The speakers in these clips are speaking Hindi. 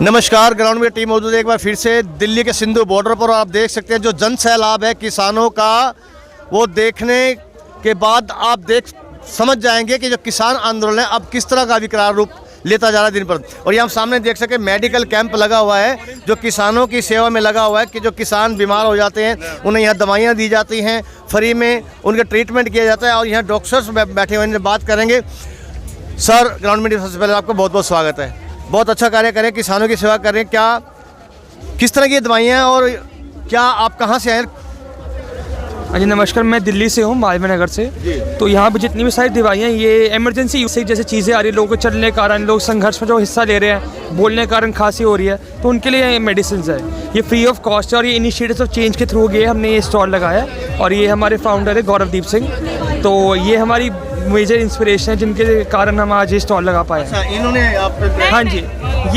नमस्कार, ग्राउंड में टीम मौजूद है एक बार फिर से दिल्ली के सिंधु बॉर्डर पर। आप देख सकते हैं जो जन सैलाब है किसानों का, वो देखने के बाद आप समझ जाएंगे कि जो किसान आंदोलन है अब किस तरह का विकराल रूप लेता जा रहा है दिन पर। और ये हम सामने देख सके मेडिकल कैंप लगा हुआ है जो किसानों की सेवा में लगा हुआ है कि जो किसान बीमार हो जाते हैं उन्हें यहाँ दवाइयाँ दी जाती हैं, फ्री में उनका ट्रीटमेंट किया जाता है और यहाँ डॉक्टर्स बैठे हुए हैं, बात करेंगे। सर, ग्राउंड मीडिया सबसे पहले आपका बहुत बहुत स्वागत है। बहुत अच्छा कार्य करें, किसानों की सेवा करें। क्या किस तरह की दवाइयाँ हैं और क्या आप कहाँ से आए? जी नमस्कार, मैं दिल्ली से हूँ, मालवीय नगर से। तो यहाँ पर जितनी भी सारी दवाइयाँ, ये इमरजेंसी यूज से जैसे चीज़ें आ रही है, लोगों को चलने के कारण, लोग संघर्ष में जो हिस्सा ले रहे हैं, बोलने के कारण खांसी हो रही है, तो उनके लिए मेडिसिन है। ये फ्री ऑफ कॉस्ट है और ये इनिशिएटिव्स ऑफ चेंज के थ्रू गए हमने ये स्टॉल लगाया है। और ये हमारे फाउंडर है गौरवदीप सिंह, तो ये हमारी मेजर इंस्पिरेशन है जिनके कारण हम आज ये स्टॉल लगा पाए। अच्छा, इन्होंने आप? हाँ जी,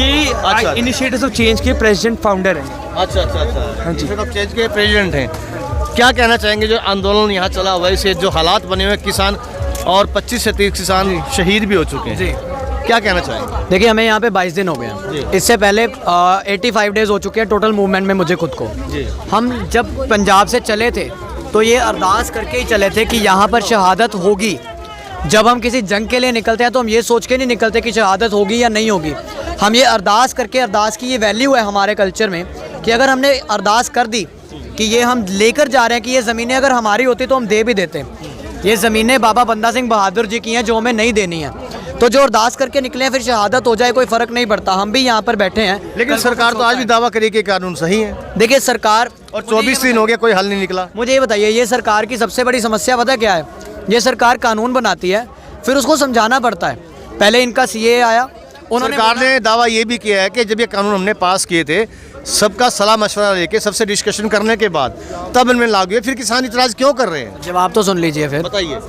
ये इनिशिएटिव्स ऑफ चेंज के प्रेसिडेंट फाउंडर हैं। अच्छा, हाँ जी, चेंज के प्रेसिडेंट हैं। क्या कहना चाहेंगे जो आंदोलन यहाँ चला हुआ है, इससे जो हालात बने हुए किसान और 25 से 30 किसान शहीद भी हो चुके हैं जी, क्या कहना चाहेंगे? देखिए, हमें यहाँ पे 22 दिन हो गए हैं। इससे पहले 85 डेज हो चुके हैं टोटल मूवमेंट में मुझे खुद को जी। हम जब पंजाब से चले थे तो ये अरदास करके ही चले थे कि यहाँ पर शहादत होगी। जब हम किसी जंग के लिए निकलते हैं तो हम ये सोच के नहीं निकलते कि शहादत होगी या नहीं होगी। हम ये अरदास करके, अरदास की ये वैल्यू है हमारे कल्चर में कि अगर हमने अरदास कर दी कि ये हम लेकर जा रहे हैं कि ये ज़मीनें अगर हमारी होती तो हम दे भी देते। ये ज़मीनें बाबा बंदा सिंह बहादुर जी की हैं जो हमें नहीं देनी है। तो जो अरदास करके निकले हैं, फिर शहादत हो जाए कोई फ़र्क नहीं पड़ता। हम भी यहाँ पर बैठे हैं, लेकिन सरकार तो आज भी दावा करी कि कानून सही है। देखिए सरकार, और 24 दिन हो गया, कोई हल नहीं निकला। मुझे ये बताइए, ये सरकार की सबसे बड़ी समस्या पता क्या है? ये सरकार कानून बनाती है, फिर उसको समझाना पड़ता है। पहले इनका सीए आया, उन्होंने सरकार ने दावा ये भी किया है कि जब ये कानून हमने पास किए थे, सबका सलाह मशवरा लेके, सबसे डिस्कशन करने के बाद तब इनमें लागू है। फिर किसान इतराज क्यों कर रहे हैं? जवाब तो सुन लीजिए फिर। बताइए।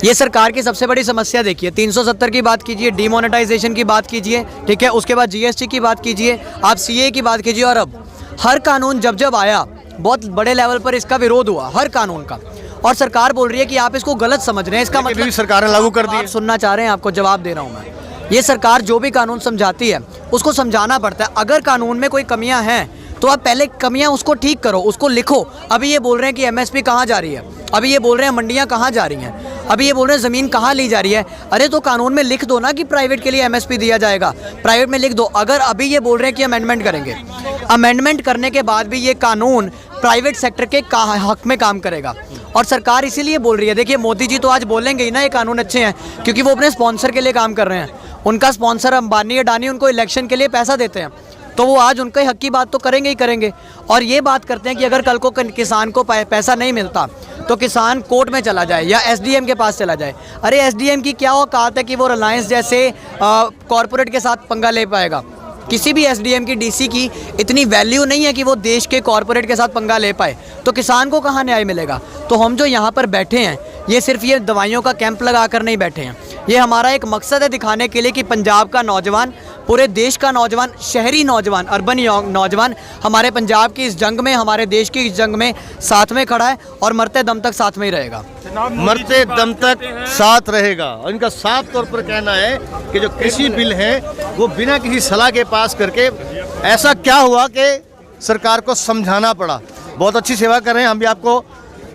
ये सरकार की सबसे बड़ी समस्या देखिए, 370 की बात कीजिए, डिमोनेटाइजेशन की बात कीजिए, ठीक है, उसके बाद जीएसटी की बात कीजिए, आप सीए की बात कीजिए, और अब हर कानून जब आया बहुत बड़े लेवल पर इसका विरोध हुआ हर कानून का। और सरकार बोल रही है कि आप इसको गलत समझ रहे हैं, इसका मतलब सरकार ने लागू कर दिया। सुनना चाह रहे हैं, आपको जवाब दे रहा हूँ मैं। ये सरकार जो भी कानून समझाती है उसको समझाना पड़ता है। अगर कानून में कोई कमियां हैं तो आप पहले कमियां उसको ठीक करो, उसको लिखो। अभी ये बोल रहे हैं कि एमएसपी कहाँ जा रही है, अभी ये बोल रहे हैं मंडियां कहाँ जा रही हैं, अभी ये बोल रहे हैं ज़मीन कहाँ ली जा रही है। अरे तो कानून में लिख दो ना कि प्राइवेट के लिए एमएसपी दिया जाएगा, प्राइवेट में लिख दो। अगर अभी ये बोल रहे हैं कि अमेंडमेंट करेंगे, अमेंडमेंट करने के बाद भी ये कानून प्राइवेट सेक्टर के हक में काम करेगा। और सरकार इसीलिए बोल रही है, देखिए मोदी जी तो आज बोलेंगे ही ना ये कानून अच्छे हैं, क्योंकि वो अपने स्पॉन्सर के लिए काम कर रहे हैं। उनका स्पॉन्सर अंबानी अडानी उनको इलेक्शन के लिए पैसा देते हैं, तो वो आज उनके हक की बात तो करेंगे ही करेंगे। और ये बात करते हैं कि अगर कल को किसान को पैसा नहीं मिलता तो किसान कोर्ट में चला जाए या एसडीएम के पास चला जाए। अरे एसडीएम की क्या औकात है कि वो रिलायंस जैसे कॉरपोरेट के साथ पंगा ले पाएगा? किसी भी एसडीएम की, डीसी की इतनी वैल्यू नहीं है कि वो देश के कॉरपोरेट के साथ पंगा ले पाए। तो किसान को कहाँ न्याय मिलेगा? तो हम जो यहाँ पर बैठे हैं, ये सिर्फ ये दवाइयों का कैंप लगा कर नहीं बैठे हैं। ये हमारा एक मकसद है दिखाने के लिए कि पंजाब का नौजवान, पूरे देश का नौजवान, शहरी नौजवान, अर्बन नौजवान हमारे पंजाब की इस जंग में, हमारे देश की इस जंग में साथ में खड़ा है और मरते दम तक साथ में ही रहेगा। मरते दम तक साथ रहेगा। और इनका साफ तौर पर कहना है कि जो कृषि बिल है वो बिना किसी सलाह के पास करके, ऐसा क्या हुआ कि सरकार को समझाना पड़ा। बहुत अच्छी सेवा कर रहे हैं, हम भी आपको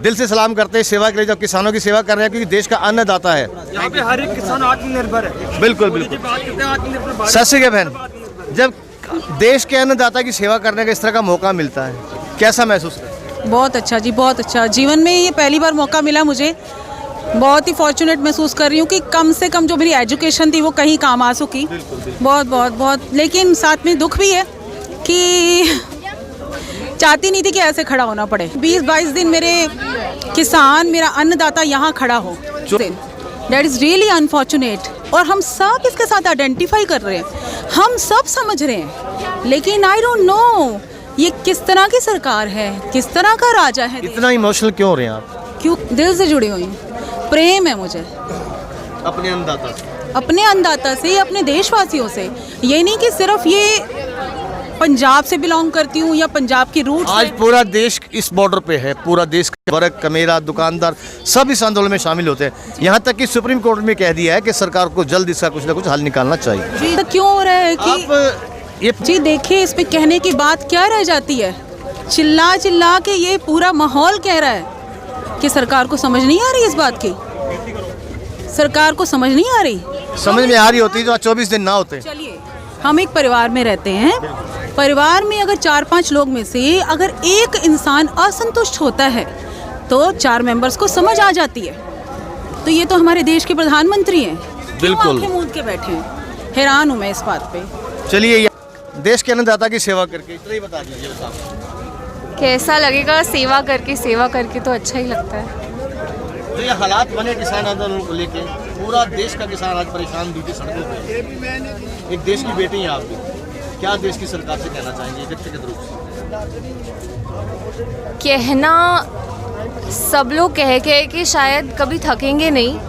दिल से सलाम करते हैं सेवा के लिए, जो किसानों की सेवा कर रहे हैं, क्योंकि देश का अन्नदाता है। यहाँ पे हर एक किसान आत्मनिर्भर है। बिल्कुल बिल्कुल। सत श्री अकाल बहन, जब देश के अन्नदाता की सेवा करने का इस तरह का मौका मिलता है, कैसा महसूस करते हैं? बहुत अच्छा जी, बहुत अच्छा। जीवन में ये पहली बार मौका मिला मुझे, बहुत ही फॉर्चुनेट महसूस कर रही हूँ कि कम से कम जो मेरी एजुकेशन थी वो कहीं काम आ सकी। बहुत बहुत बहुत। लेकिन साथ में दुख भी है कि चाहती नहीं थी कि ऐसे खड़ा होना पड़े। 20-22 दिन मेरे किसान, मेरा अन्नदाता यहाँ खड़ा हो, दैट इज़ रियली अनफॉर्चुनेट। और हम सब इसके साथ आइडेंटिफाई कर रहे हैं, हम सब समझ रहे हैं, लेकिन आई डोंट नो ये किस तरह की सरकार है, किस तरह का राजा है। इतना इमोशनल क्यों हो रहे हैं आप? क्यों? दिल से जुड़ी हुई, प्रेम है मुझे अपने अन्नदाता से, अपने अन्नदाता से, अपने देशवासियों से। ये नहीं कि सिर्फ ये पंजाब से बिलोंग करती हूँ या पंजाब की रूट। आज पूरा देश इस बॉर्डर पे है, पूरा देश का वर्ग, कमेरा, दुकानदार सब इस आंदोलन में शामिल होते हैं। यहाँ तक कि सुप्रीम कोर्ट में कह दिया है कि सरकार को जल्द इसका कुछ ना कुछ हल निकालना चाहिए। जी, तो क्यों हो रहा है कि आप ये जी देखिए, इस पे कहने की बात क्या रह जाती है? चिल्ला चिल्ला के ये पूरा माहौल कह रहा है कि सरकार को समझ नहीं आ रही इस बात की। सरकार को समझ नहीं आ रही। समझ में आ रही होती तो 24 दिन ना होते। चलिए, हम एक परिवार में रहते हैं। परिवार में अगर 4-5 लोग में से अगर एक इंसान असंतुष्ट होता है तो 4 मेंबर्स को समझ आ जाती है। तो ये तो हमारे देश के प्रधानमंत्री हैं। बिल्कुल। क्यों आंखें मूंद के बैठे हैं? हैरान हूँ मैं इस बात पे। चलिए, ये देश के अन्नदाता की सेवा करके इतना ही बता दीजिए साहब। कैसा लगेगा? सेवा करके तो अच्छा ही लगता है। तो ये हालात बने किसान आंदोलन को लेके, पूरा देश का किसान आज परेशान बीते सड़कों पे। एक देश की बेटी हैं आप भी, क्या देश की सरकार से कहना चाहेंगे व्यक्तिगत रूप से? कहना सब लोग कह के कि शायद कभी थकेंगे नहीं,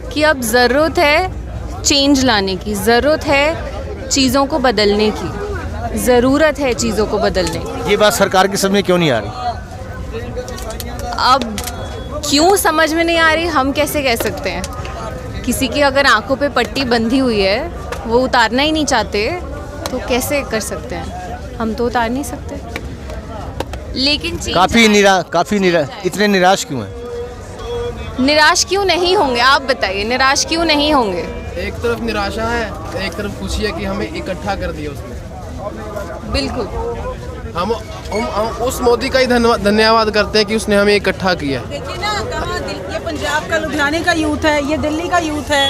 कि अब ज़रूरत है चेंज लाने की, ज़रूरत है चीज़ों को बदलने की, ज़रूरत है चीज़ों को बदलने की। ये बात सरकार की समझ में क्यों नहीं आ रही? अब क्यों समझ में नहीं आ रही हम कैसे कह सकते हैं? किसी की अगर आंखों पे पट्टी बंधी हुई है, वो उतारना ही नहीं चाहते, तो कैसे कर सकते हैं? हम तो उतार नहीं सकते। लेकिन काफ़ी इतने निराश क्यों हैं? निराश क्यों नहीं होंगे? आप बताइए, निराश क्यों नहीं होंगे? एक तरफ निराशा है, एक तरफ खुशी है कि हमें इकट्ठा कर दिया उसने। बिल्कुल। हम उस मोदी का ही धन्यवाद करते हैं कि उसने हमें इकट्ठा किया। देखिए ना, कहाँ ये पंजाब का, लुधियाने का यूथ है, ये दिल्ली का यूथ है,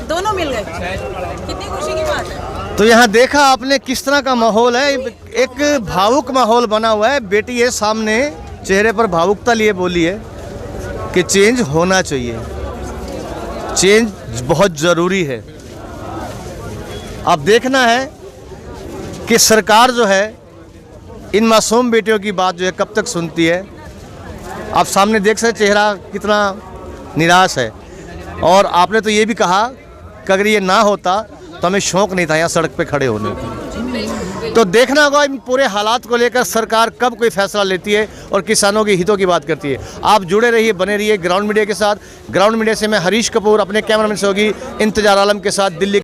दोनों मिल गए। कितनी खुशी की बात है। तो यहाँ देखा आपने किस तरह का माहौल है, एक भावुक माहौल बना हुआ है। बेटी है सामने, चेहरे पर भावुकता लिए बोली है कि चेंज होना चाहिए, चेंज बहुत ज़रूरी है। अब देखना है कि सरकार जो है इन मासूम बेटियों की बात जो है कब तक सुनती है। आप सामने देख सकते चेहरा कितना निराश है। और आपने तो ये भी कहा कि अगर ये ना होता तो हमें शौक़ नहीं था यहाँ सड़क पे खड़े होने का। तो देखना होगा इन पूरे हालात को लेकर सरकार कब कोई फैसला लेती है और किसानों के हितों की बात करती है। आप जुड़े रहिए, बने रहिए ग्राउंड मीडिया के साथ। ग्राउंड मीडिया से मैं हरीश कपूर अपने कैमरामैन सहयोगी इंतजार आलम के साथ दिल्ली।